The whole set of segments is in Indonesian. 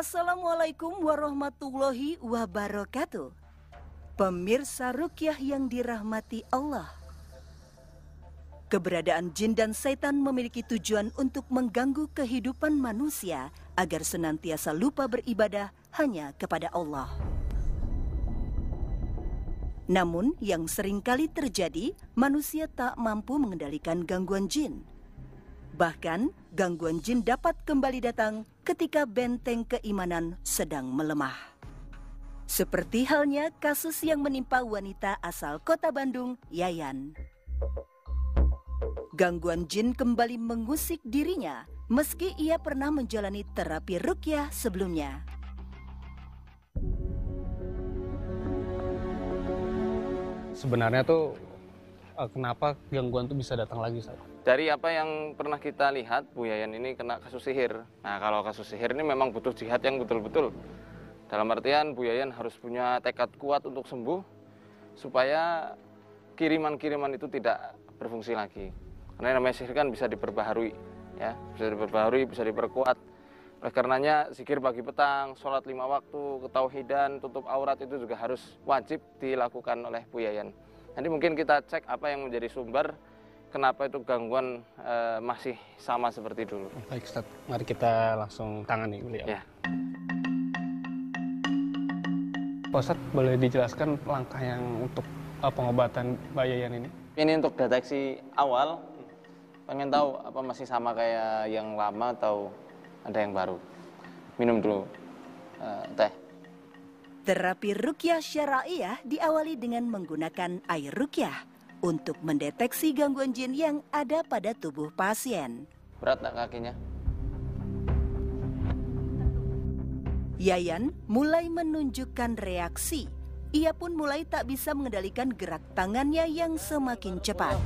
Assalamualaikum warahmatullahi wabarakatuh. Pemirsa Ruqyah yang dirahmati Allah. Keberadaan jin dan setan memiliki tujuan untuk mengganggu kehidupan manusia agar senantiasa lupa beribadah hanya kepada Allah. Namun yang seringkali terjadi, manusia tak mampu mengendalikan gangguan jin. Bahkan, gangguan jin dapat kembali datang ketika benteng keimanan sedang melemah. Seperti halnya kasus yang menimpa wanita asal kota Bandung, Yayan. Gangguan jin kembali mengusik dirinya meski ia pernah menjalani terapi ruqyah sebelumnya. Sebenarnya tuh kenapa gangguan tuh bisa datang lagi, Ustaz? Dari apa yang pernah kita lihat, Bu Yayan ini kena kasus sihir. Nah, kalau kasus sihir ini memang butuh jihad yang betul-betul. Dalam artian Bu Yayan harus punya tekad kuat untuk sembuh, supaya kiriman-kiriman itu tidak berfungsi lagi. Karena namanya sihir kan bisa diperbaharui, ya, bisa diperbaharui, bisa diperkuat. Oleh karenanya, zikir pagi petang, sholat 5 waktu, ketauhidan, tutup aurat itu juga harus wajib dilakukan oleh Bu Yayan. Nanti mungkin kita cek apa yang menjadi sumber kenapa itu gangguan masih sama seperti dulu. Baik, Ustaz. Mari kita langsung tangani beliau. Ya. Pak Ustaz, boleh dijelaskan langkah yang untuk pengobatan Mbak Yayan ini? Ini untuk deteksi awal, pengen tahu apa masih sama kayak yang lama atau ada yang baru. Minum dulu teh. Terapi ruqyah syara'iyah diawali dengan menggunakan air ruqyah untuk mendeteksi gangguan jin yang ada pada tubuh pasien. Berat tak kakinya? Yayan mulai menunjukkan reaksi. Ia pun mulai tak bisa mengendalikan gerak tangannya yang semakin cepat.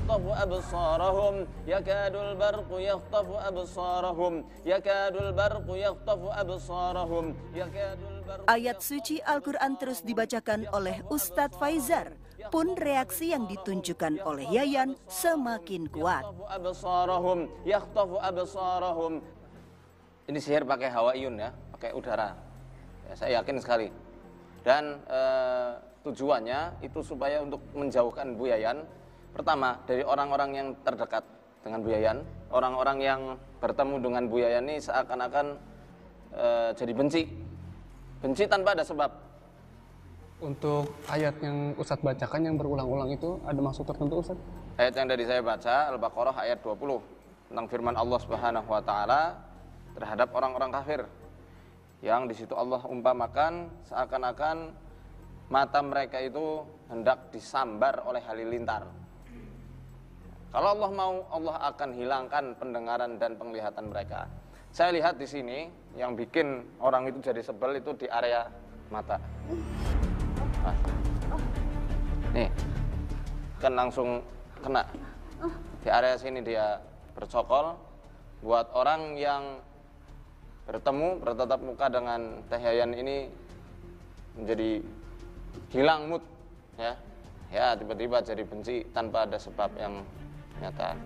Ayat suci Al-Quran terus dibacakan oleh Ustadz Faizar. Pun reaksi yang ditunjukkan oleh Yayan semakin kuat. Ini sihir pakai hawaiyun, ya, pakai udara. Ya, saya yakin sekali. Dan tujuannya itu supaya untuk menjauhkan Bu Yayan. Pertama, dari orang-orang yang terdekat dengan Bu Yayan. Orang-orang yang bertemu dengan Bu Yayan ini seakan-akan jadi benci. Benci tanpa ada sebab. Untuk ayat yang Ustaz bacakan yang berulang-ulang itu ada maksud tertentu, Ustaz? Ayat yang tadi saya baca, Al-Baqarah ayat 20. Tentang firman Allah Subhanahu wa Ta'ala terhadap orang-orang kafir. Yang di situ Allah umpamakan seakan-akan mata mereka itu hendak disambar oleh halilintar. Kalau Allah mau, Allah akan hilangkan pendengaran dan penglihatan mereka. Saya lihat di sini yang bikin orang itu jadi sebel itu di area mata. Nah, nih, kan langsung kena di area sini dia bercokol. Buat orang yang bertemu, bertatap muka dengan Teh Yayan ini menjadi hilang mood, ya. Ya, tiba-tiba jadi benci tanpa ada sebab yang nyata.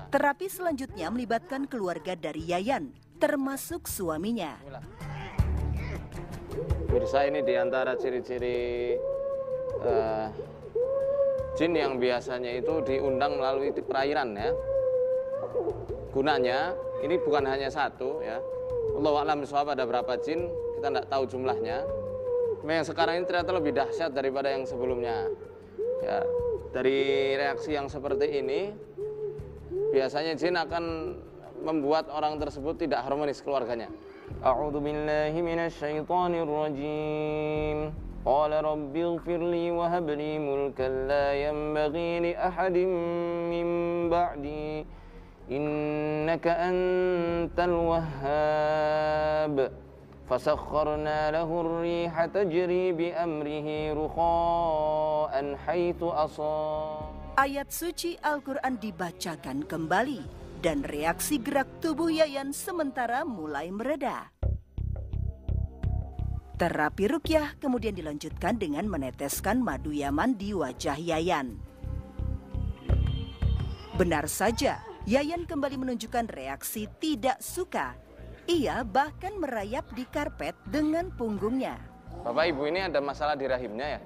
Terapi selanjutnya melibatkan keluarga dari Yayan, termasuk suaminya. Pemirsa, ini diantara ciri-ciri jin yang biasanya itu diundang melalui perairan, ya. Gunanya, ini bukan hanya satu, ya. Allahu a'lam bishawab, ada berapa jin, kita tidak tahu jumlahnya. Cuma yang sekarang ini ternyata lebih dahsyat daripada yang sebelumnya. Ya, dari reaksi yang seperti ini, biasanya jin akan membuat orang tersebut tidak harmonis keluarganya. A'udzu billahi minasyaitonir rajim. Qala rabbi ighfir li wa hab li mulkan la yanbaghi li ahadin min ba'di. Innaka antal wahhab. Fasakharna lahu ar-riha tajri bi amrihi rukha'an haitsu asab. Ayat suci Al-Quran dibacakan kembali dan reaksi gerak tubuh Yayan sementara mulai mereda. Terapi ruqyah kemudian dilanjutkan dengan meneteskan madu Yaman di wajah Yayan. Benar saja, Yayan kembali menunjukkan reaksi tidak suka. Ia bahkan merayap di karpet dengan punggungnya. Bapak Ibu ini ada masalah di rahimnya ya?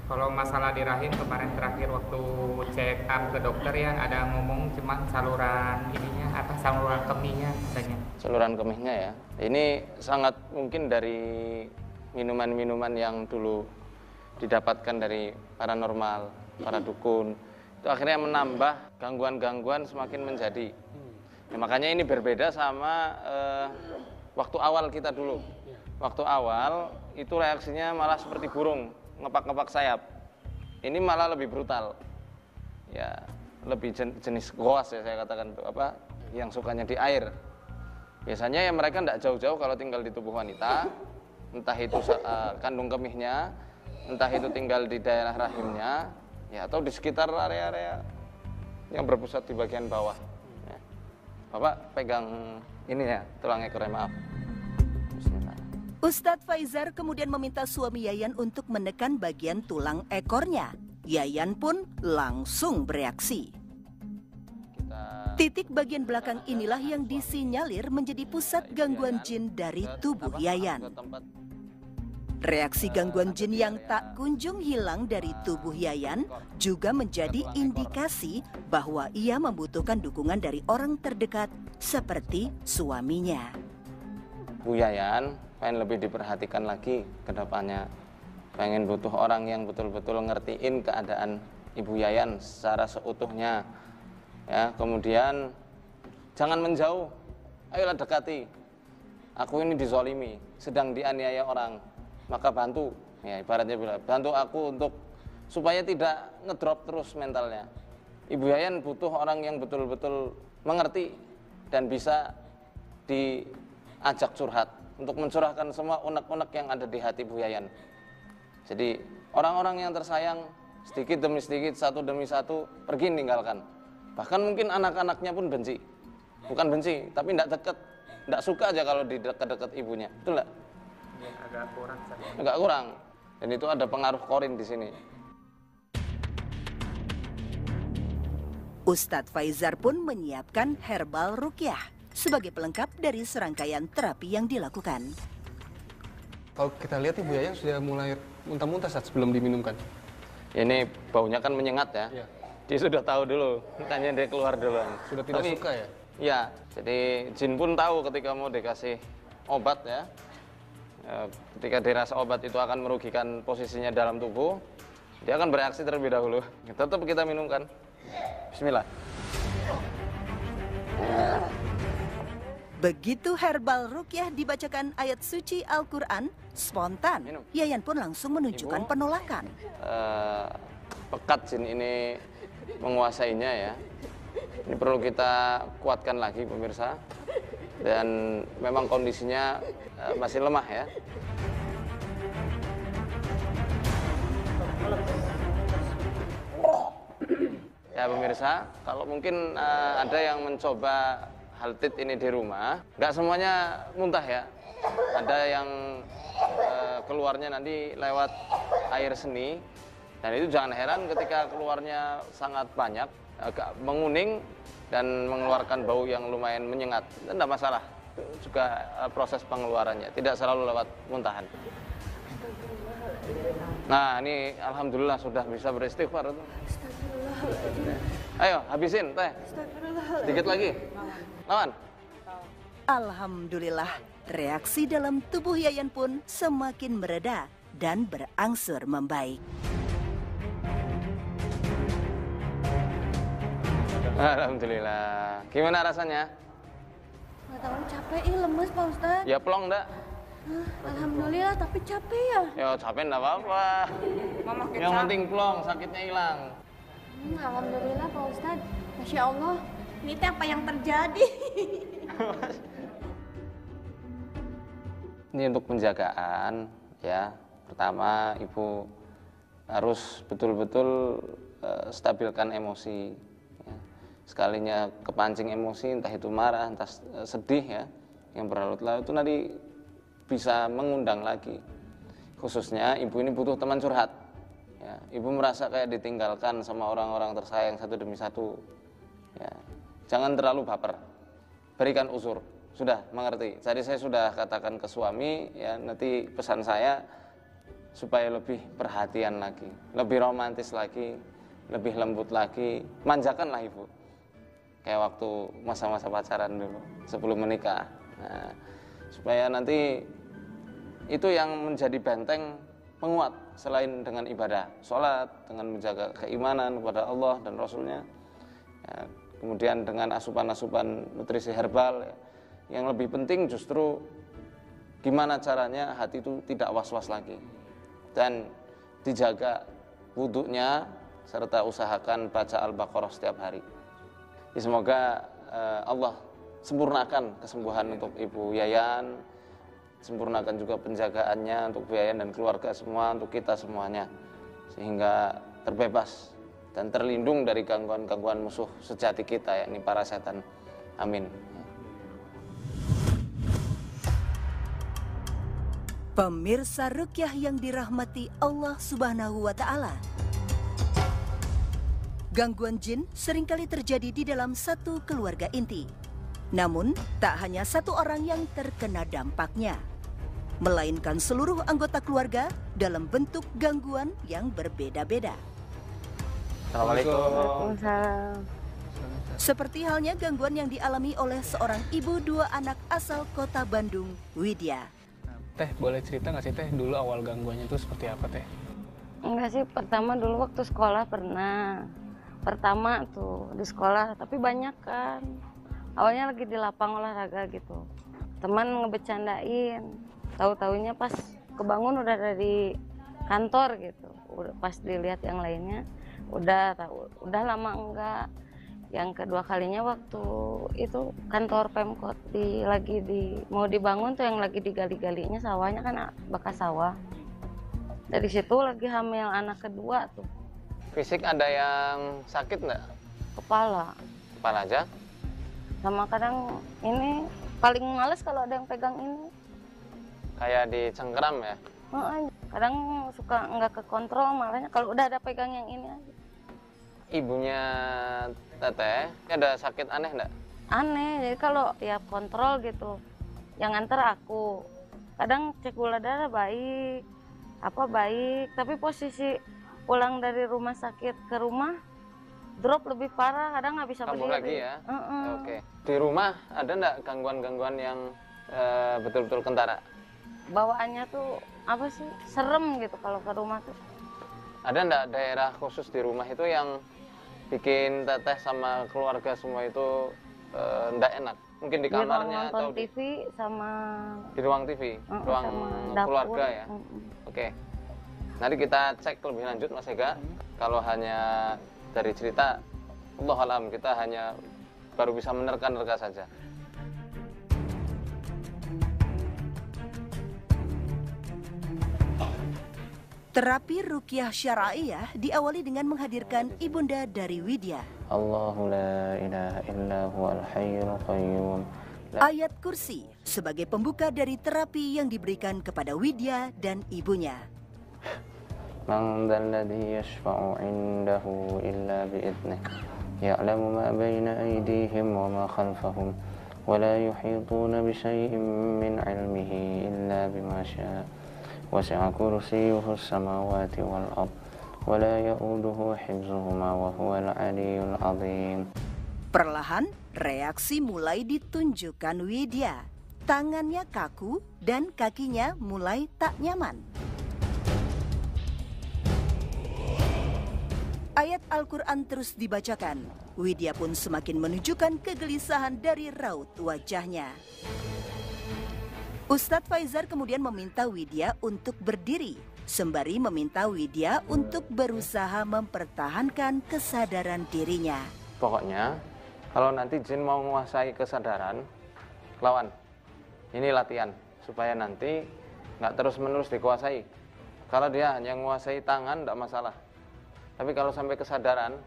Kalau masalah di rahim kemarin terakhir waktu check up ke dokter ya ada ngomong cuma saluran ininya saluran kemihnya katanya. Saluran kemihnya ya. Ini sangat mungkin dari minuman-minuman yang dulu didapatkan dari paranormal, para dukun. Itu akhirnya menambah gangguan-gangguan semakin menjadi. Ya, makanya ini berbeda sama waktu awal kita dulu. Waktu awal itu reaksinya malah seperti burung, ngepak-ngepak sayap. Ini malah lebih brutal. Ya, lebih jenis goas ya saya katakan itu apa? Yang sukanya di air. Biasanya ya mereka tidak jauh-jauh kalau tinggal di tubuh wanita, entah itu kandung kemihnya, entah itu tinggal di daerah rahimnya, ya atau di sekitar area-area yang berpusat di bagian bawah. Ya. Bapak pegang ini ya, tulang ekornya, maaf. Bismillah. Ustadz Faizar kemudian meminta suami Yayan untuk menekan bagian tulang ekornya. Yayan pun langsung bereaksi. Titik bagian belakang inilah yang disinyalir menjadi pusat gangguan jin dari tubuh Yayan. Reaksi gangguan jin yang tak kunjung hilang dari tubuh Yayan juga menjadi indikasi bahwa ia membutuhkan dukungan dari orang terdekat seperti suaminya. Bu Yayan pengen lebih diperhatikan lagi ke depannya. Pengen butuh orang yang betul-betul ngertiin keadaan Ibu Yayan secara seutuhnya. Ya, kemudian jangan menjauh. Ayolah dekati. Aku ini dizolimi, sedang dianiaya orang. Maka bantu, ya ibaratnya bantu aku untuk supaya tidak ngedrop terus mentalnya. Ibu Yayan butuh orang yang betul-betul mengerti dan bisa diajak curhat untuk mencurahkan semua unek-unek yang ada di hati Bu Yayan. Jadi orang-orang yang tersayang sedikit demi sedikit, satu demi satu pergi meninggalkan. Bahkan mungkin anak-anaknya pun benci, bukan benci, tapi tidak dekat, tidak suka aja kalau di dekat-dekat ibunya, betul nggak? Ya, agak kurang. Agak kurang. Dan itu ada pengaruh korin di sini. Ustadz Faizar pun menyiapkan herbal ruqyah sebagai pelengkap dari serangkaian terapi yang dilakukan. Kalau kita lihat Ibu Yayan sudah mulai muntah-muntah saat sebelum diminumkan. Ini baunya kan menyengat ya. Ya. Dia sudah tahu dulu, makanya dia keluar duluan. Sudah tidak suka ya? Iya, jadi jin pun tahu ketika mau dikasih obat ya. Ketika dirasa obat itu akan merugikan posisinya dalam tubuh, dia akan bereaksi terlebih dahulu. Tetap kita minumkan. Bismillah. Begitu herbal ruqyah dibacakan ayat suci Al-Quran, spontan Yayan pun langsung menunjukkan penolakan. Pekat jin ini menguasainya ya. Ini perlu kita kuatkan lagi pemirsa. Dan memang kondisinya masih lemah ya. Ya pemirsa, kalau mungkin ada yang mencoba haltid ini di rumah, nggak semuanya muntah ya. Ada yang keluarnya nanti lewat air seni, dan itu jangan heran ketika keluarnya sangat banyak, agak menguning dan mengeluarkan bau yang lumayan menyengat. Itu tidak masalah, itu juga proses pengeluarannya, tidak selalu lewat muntahan. Nah ini alhamdulillah sudah bisa beristighfar. Ayo habisin teh, sedikit lagi, lawan. Alhamdulillah, reaksi dalam tubuh Yayan pun semakin mereda dan berangsur membaik. Alhamdulillah. Gimana rasanya? Nggak tahu, capek, lemes Pak Ustadz. Ya plong enggak? Alhamdulillah, tapi capek ya. Ya capek enggak apa-apa. Yang penting plong, sakitnya hilang. Alhamdulillah Pak Ustadz. Masya Allah, ini teh apa yang terjadi? Ini untuk penjagaan ya. Pertama, Ibu harus betul-betul stabilkan emosi. Ya. Sekalinya kepancing emosi, entah itu marah, entah sedih ya, yang berlarut-larut itu nanti bisa mengundang lagi. Khususnya Ibu ini butuh teman curhat. Ya, Ibu merasa kayak ditinggalkan sama orang-orang tersayang satu demi satu. Ya. jangan terlalu baper, berikan uzur. Sudah mengerti. Jadi saya sudah katakan ke suami, ya nanti pesan saya supaya lebih perhatian lagi, lebih romantis lagi, lebih lembut lagi, manjakanlah ibu. Kayak waktu masa-masa pacaran dulu, sebelum menikah. Nah, supaya nanti itu yang menjadi benteng penguat selain dengan ibadah, sholat, dengan menjaga keimanan kepada Allah dan Rasulnya. Ya, kemudian dengan asupan-asupan nutrisi herbal, ya. Yang lebih penting justru gimana caranya hati itu tidak was-was lagi dan dijaga wudhunya serta usahakan baca Al-Baqarah setiap hari. Ya, semoga Allah sempurnakan kesembuhan untuk Ibu Yayan, sempurnakan juga penjagaannya untuk Bu Yayan dan keluarga semua, untuk kita semuanya, sehingga terbebas dan terlindung dari gangguan-gangguan musuh sejati kita, yakni para setan. Amin. Pemirsa Ruqyah yang dirahmati Allah Subhanahu wa Ta'ala, gangguan jin seringkali terjadi di dalam satu keluarga inti. Namun, tak hanya satu orang yang terkena dampaknya, melainkan seluruh anggota keluarga dalam bentuk gangguan yang berbeda-beda. Assalamualaikum. Seperti halnya gangguan yang dialami oleh seorang ibu 2 anak asal kota Bandung, Widya. Teh, boleh cerita nggak sih Teh, dulu awal gangguannya itu seperti apa Teh? Enggak sih, pertama dulu waktu sekolah pernah. Pertama tuh di sekolah, tapi banyak kan. Awalnya lagi di lapang olahraga gitu. Teman ngebecandain. Tahu-taunya pas kebangun udah dari kantor gitu. Udah pas dilihat yang lainnya, udah lama enggak. Yang kedua kalinya waktu itu kantor Pemkot mau dibangun tuh, yang lagi digali-galinya sawahnya kan bekas sawah. Dari situ lagi hamil anak kedua tuh. Fisik ada yang sakit nggak? Kepala Aja? sama kadang ini paling males kalau ada yang pegang ini. Kayak dicengkeram ya? Kadang suka nggak kekontrol, malahnya kalau udah ada pegang yang ini aja. Ibunya Teteh ada sakit aneh nggak? Aneh, jadi kalau tiap kontrol gitu, yang antar aku. Kadang cek gula darah baik, tapi posisi pulang dari rumah sakit ke rumah, drop lebih parah, kadang nggak bisa Kambuh lagi berdiri. ya? Oke. Di rumah ada nggak gangguan-gangguan yang betul-betul kentara? Bawaannya tuh apa sih, serem gitu kalau ke rumah tuh. Ada nggak daerah khusus di rumah itu yang bikin Teteh sama keluarga semua itu nggak enak? Mungkin di kamarnya atau di TV sama di ruang TV, ruang keluarga ya? Oke. Nanti kita cek lebih lanjut Mas Ega. Kalau hanya dari cerita, Allah alam, kita hanya baru bisa menerka-nerka saja. Terapi Ruqyah Syara'iyah diawali dengan menghadirkan ibunda dari Widya. Allahu la ilaha illa huwal hayyul qayyum. Ayat kursi sebagai pembuka dari terapi yang diberikan kepada Widya dan ibunya. Man dzalladzi yashfa'u 'indahu illa bi'idnih. Ya'lamu ma baina aydihim wa ma khalfahum wa la yuhituna bi syai'in min 'ilmihi illa bima syaa. Wasi'a kursiyyuhu as-samawati wal ardh wa la ya'uduhu hifdzuhuma wa huwal 'aliyyul 'azim. Perlahan reaksi mulai ditunjukkan Widya. Tangannya kaku dan kakinya mulai tak nyaman. Ayat Al-Quran terus dibacakan. Widya pun semakin menunjukkan kegelisahan dari raut wajahnya. Ustadz Faizar kemudian meminta Widya untuk berdiri, sembari meminta Widya untuk berusaha mempertahankan kesadaran dirinya. Pokoknya, kalau nanti jin mau menguasai kesadaran, lawan. Ini latihan, supaya nanti nggak terus-menerus dikuasai. Kalau dia hanya menguasai tangan, nggak masalah. Tapi kalau sampai kesadaran,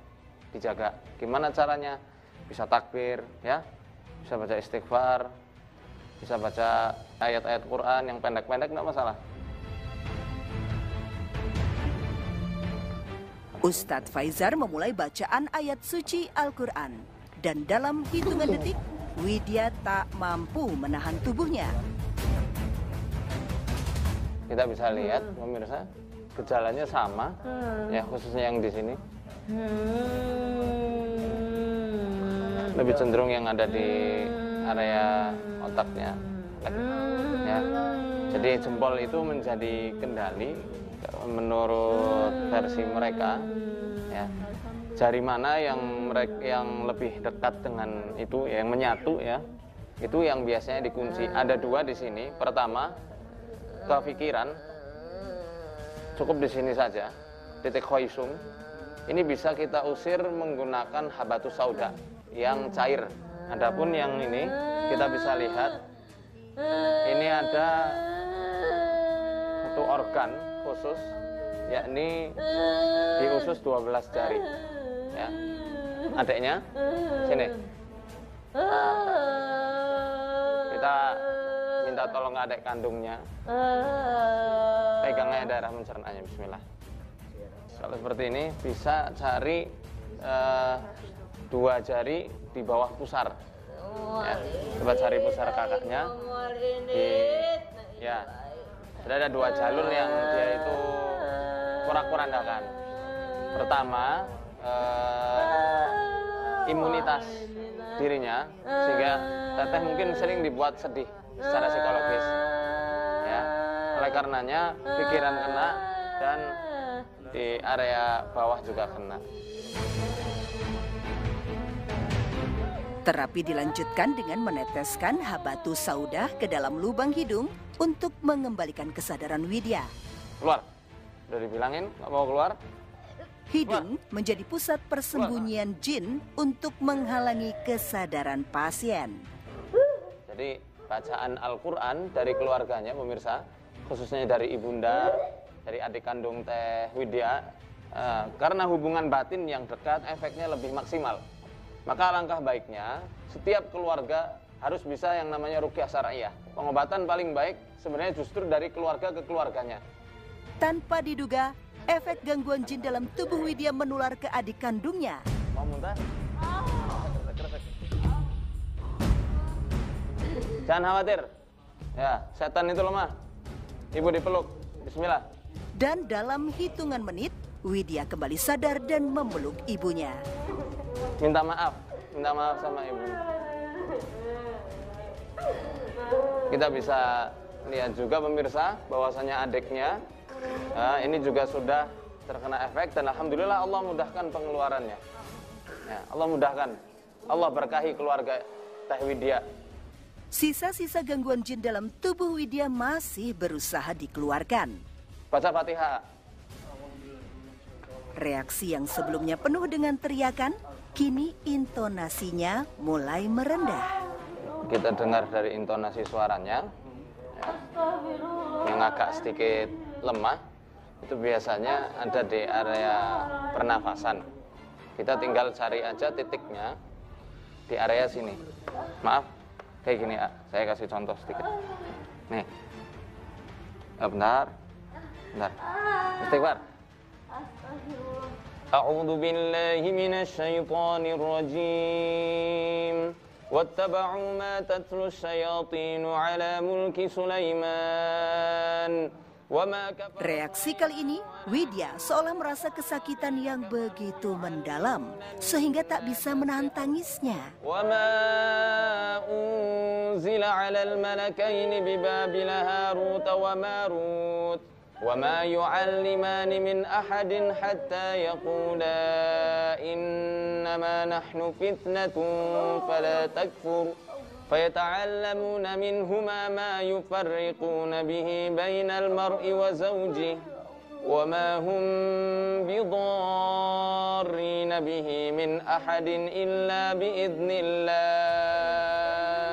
dijaga. Gimana caranya? Bisa takbir, ya, bisa baca istighfar, bisa baca ayat-ayat Quran yang pendek-pendek, nggak masalah. Ustadz Faizar memulai bacaan ayat suci Al-Quran. Dan dalam hitungan detik, Widya tak mampu menahan tubuhnya. Kita bisa lihat pemirsa, gejalanya sama, ya khususnya yang di sini. Lebih cenderung yang ada di area otaknya. Ya. Jadi jempol itu menjadi kendali menurut versi mereka. Ya. Jari mana yang lebih dekat dengan itu, yang menyatu ya, itu yang biasanya dikunci. Ada dua di sini. Pertama, kepikiran, cukup di sini saja, titik khoisum. Ini bisa kita usir menggunakan habatus sauda yang cair. Adapun yang ini kita bisa lihat, ini ada satu organ khusus, yakni di usus 12 jari. Ya, adiknya sini. Kita minta tolong adik kandungnya, pegangnya daerah mencernanya. Bismillah. Kalau seperti ini bisa cari 2 jari di bawah pusar. Ya, coba cari pusar kakaknya. Ya, sudah ada 2 jalur yang dia itu porak-porandakan. Pertama, imunitas dirinya, sehingga teteh mungkin sering dibuat sedih secara psikologis. Ya, oleh karenanya pikiran kena dan di area bawah juga kena. Terapi dilanjutkan dengan meneteskan habatus sauda ke dalam lubang hidung untuk mengembalikan kesadaran Widya. Keluar. Udah dibilangin nggak mau keluar. Hidung menjadi pusat persembunyian jin untuk menghalangi kesadaran pasien. Jadi bacaan Al-Quran dari keluarganya pemirsa, khususnya dari ibunda, dari adik kandung Teh Widya, karena hubungan batin yang dekat, efeknya lebih maksimal. Maka alangkah baiknya setiap keluarga harus bisa yang namanya ruqyah syar'iyyah. Pengobatan paling baik sebenarnya justru dari keluarga ke keluarganya. Tanpa diduga, efek gangguan jin dalam tubuh Widya menular ke adik kandungnya. Mau muntah? Jangan khawatir. Ya, setan itu lemah. Ibu dipeluk. Bismillah. Dan dalam hitungan menit, Widya kembali sadar dan memeluk ibunya. Minta maaf sama ibu. Kita bisa lihat juga pemirsa bahwasanya adiknya ini juga sudah terkena efek dan alhamdulillah Allah mudahkan pengeluarannya. Ya, Allah mudahkan. Allah berkahi keluarga Teh Widya. Sisa-sisa gangguan jin dalam tubuh Widya masih berusaha dikeluarkan. Baca Fatihah. Reaksi yang sebelumnya penuh dengan teriakan, kini intonasinya mulai merendah. Kita dengar dari intonasi suaranya yang agak sedikit lemah, itu biasanya ada di area pernafasan. Kita tinggal cari aja titiknya di area sini. Maaf, kayak gini ya, saya kasih contoh sedikit. Nih, bentar. Istighfar. A'udzu billahi minasy syaithanir rajim. Wattaba'u ma tatlu asyayatin 'ala mulki Sulaiman. Reaksi kali ini, Widya seolah merasa kesakitan yang begitu mendalam sehingga tak bisa menahan tangisnya. Wa ma unzila 'alal malakaini bi Babil Harut wa Marut wa ma yu'allimani min ahadin hatta yaqula innama nahnu fitnatun fala takfur. فيتعلمون منهما ما يفرقون به بين المرء وزوجه وما هم بضارين به من أحد إلا بإذن الله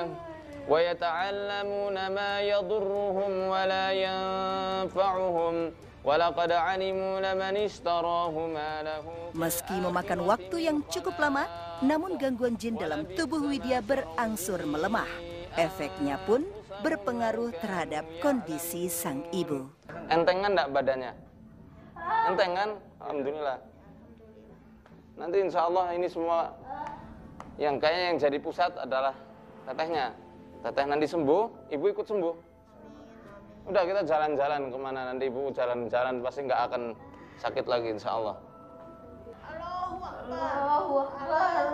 ويتعلمون ما يضرهم ولا ينفعهم ولقد علموا لمن اشتراه ما له. Meski memakan waktu yang cukup lama, namun gangguan jin dalam tubuh Widya berangsur melemah. Efeknya pun berpengaruh terhadap kondisi sang ibu. Entengan enggak badannya? Entengan? Alhamdulillah. Nanti insya Allah ini semua Yang kayaknya yang jadi pusat adalah tetehnya. Teteh nanti sembuh, ibu ikut sembuh. Udah kita jalan-jalan kemana, nanti ibu jalan-jalan pasti nggak akan sakit lagi insya Allah. Allahu Akbar.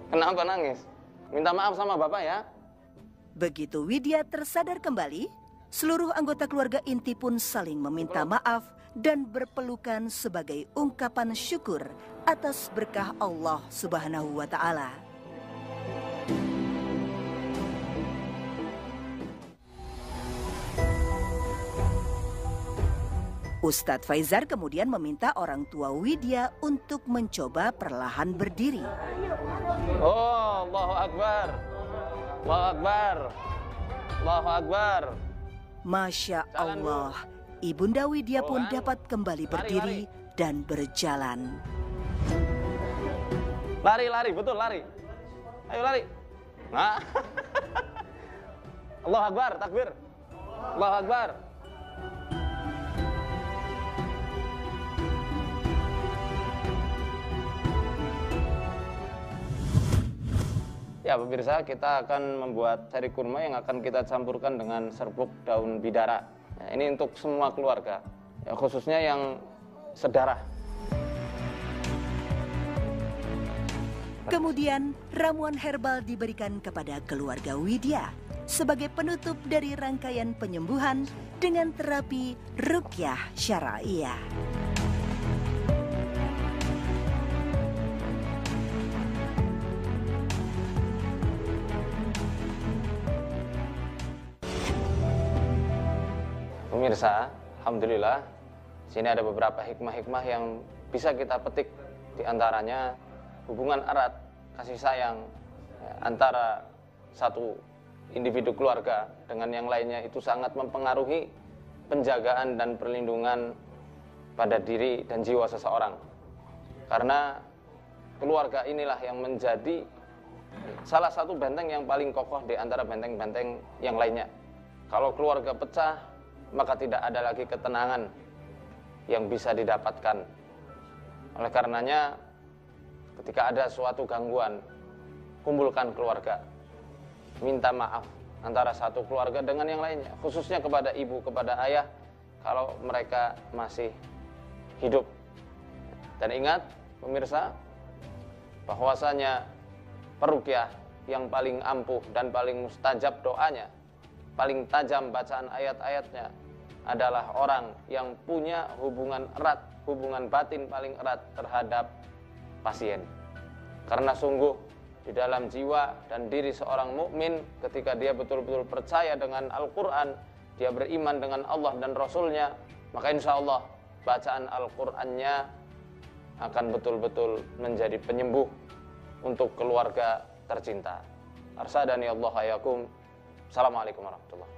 Kenapa nangis? Minta maaf sama bapak ya. Begitu Widya tersadar kembali, seluruh anggota keluarga inti pun saling meminta maaf dan berpelukan sebagai ungkapan syukur atas berkah Allah Subhanahu wa Ta'ala. Ustadz Faizar kemudian meminta orang tua Widya untuk mencoba perlahan berdiri. Oh, Allahu Akbar. Allahu Akbar. Allahu Akbar. Masya Allah, Ibunda Widya pun dapat kembali berdiri dan berjalan. Lari, betul lari. Ayo lari. Nah. Allahu Akbar, takbir. Allahu Akbar. Ya pemirsa, kita akan membuat sari kurma yang akan kita campurkan dengan serbuk daun bidara. Ya, ini untuk semua keluarga, ya, khususnya yang sedarah. Kemudian ramuan herbal diberikan kepada keluarga Widya sebagai penutup dari rangkaian penyembuhan dengan terapi ruqyah syar'iyah. Pemirsa, alhamdulillah, sini ada beberapa hikmah-hikmah yang bisa kita petik, di antaranya hubungan erat kasih sayang ya, antara satu individu keluarga dengan yang lainnya itu sangat mempengaruhi penjagaan dan perlindungan pada diri dan jiwa seseorang. Karena keluarga inilah yang menjadi salah satu benteng yang paling kokoh di antara benteng-benteng yang lainnya. Kalau keluarga pecah, maka tidak ada lagi ketenangan yang bisa didapatkan. Oleh karenanya, ketika ada suatu gangguan, kumpulkan keluarga, minta maaf antara satu keluarga dengan yang lainnya, khususnya kepada ibu, kepada ayah, kalau mereka masih hidup. Dan ingat, pemirsa, bahwasanya peruqyah yang paling ampuh dan paling mustajab doanya, paling tajam bacaan ayat-ayatnya adalah orang yang punya hubungan erat, hubungan batin paling erat terhadap pasien. Karena sungguh di dalam jiwa dan diri seorang mukmin ketika dia betul-betul percaya dengan Al-Quran, dia beriman dengan Allah dan Rasulnya, maka insya Allah bacaan Al-Qurannya akan betul-betul menjadi penyembuh untuk keluarga tercinta. Arsadani Allah hayakum. Assalamualaikum warahmatullahi wabarakatuh.